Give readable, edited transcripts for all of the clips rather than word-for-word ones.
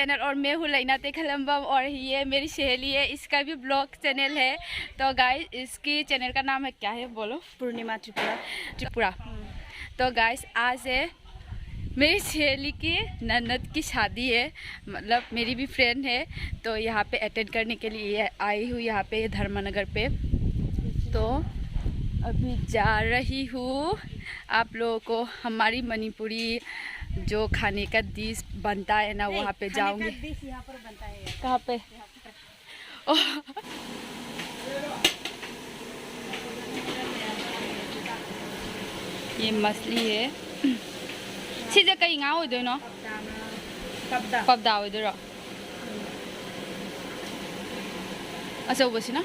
Channel और मैं हूँ लेना तखेल और ये मेरी सहेली है, इसका भी ब्लॉग चैनल है। तो गाइस इसकी चैनल का नाम है क्या है बोलो? पूर्णिमा त्रिपुरा। तो गाइस आज है मेरी सहेली की ननद की शादी है, मतलब मेरी भी फ्रेंड है। तो यहाँ पे अटेंड करने के लिए आई हूँ, यहाँ पे धर्मनगर पे। तो अभी जा रही हूँ, आप लोगों को हमारी मणिपुरी जो खाने का डिश बनता है ना वहाँ पे जाऊंगी। यहाँ पर बनता है। कहाँ पे? ये मछली है। सीधे कहीं गाँव इधर ना? पबदा इधर। अच्छा वो बसी ना?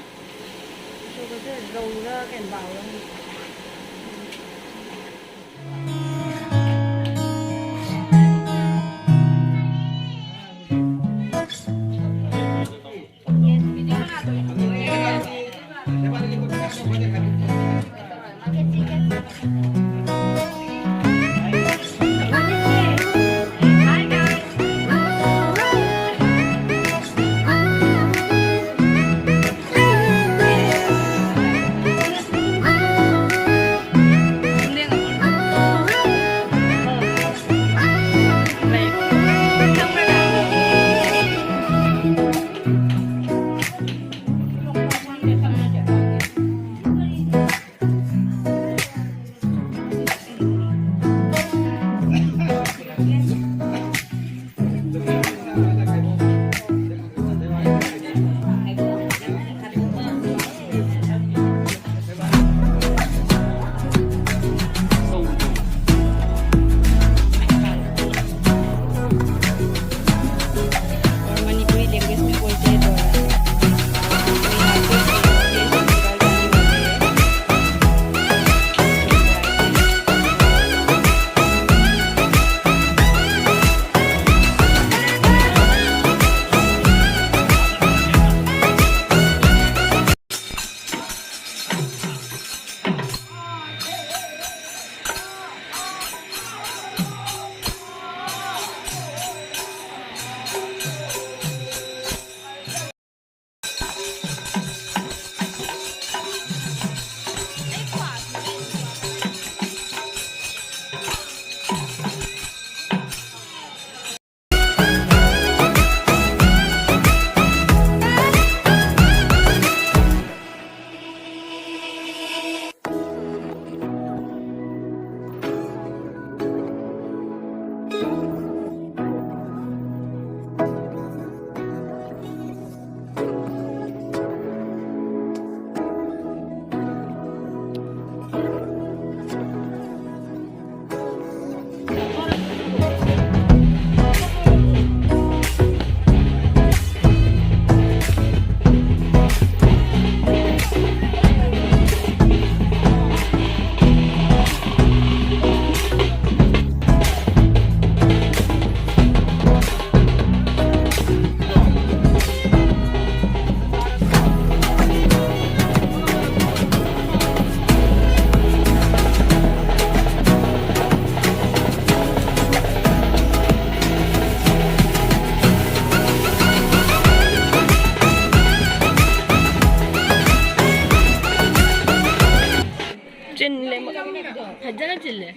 하잖아 찔래.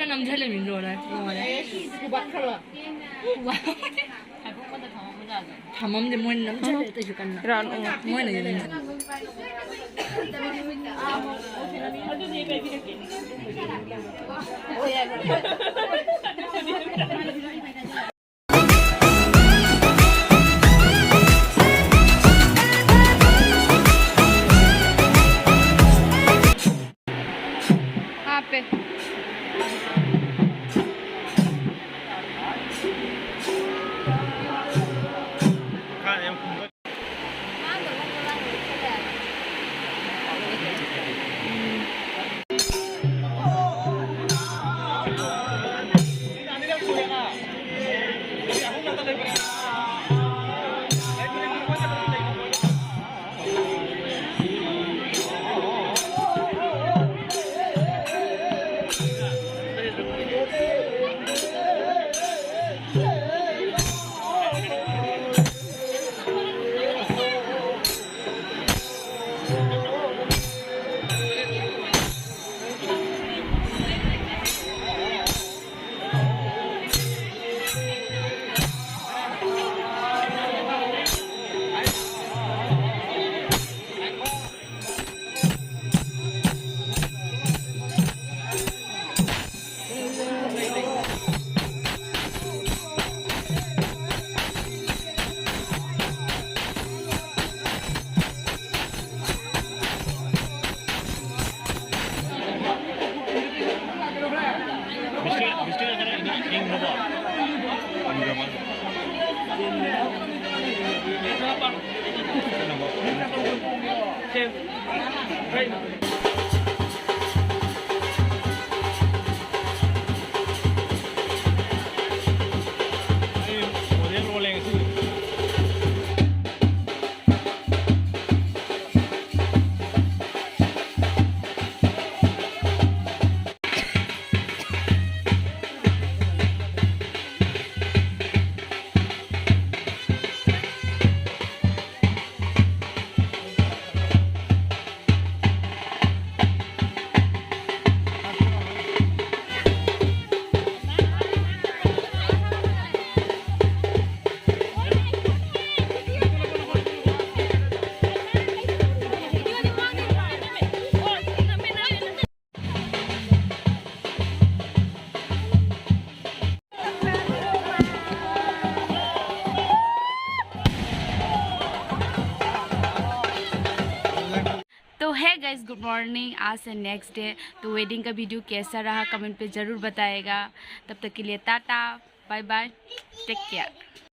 남자를 민로래. 담엄데 뭐 남자를 때 줄까? ran 뭐는 이런. पे तो है गाइस, गुड मॉर्निंग। आज से नेक्स्ट डे। तो वेडिंग का वीडियो कैसा रहा कमेंट पे ज़रूर बताएगा। तब तक के लिए टाटा, बाय बाय, टेक केयर।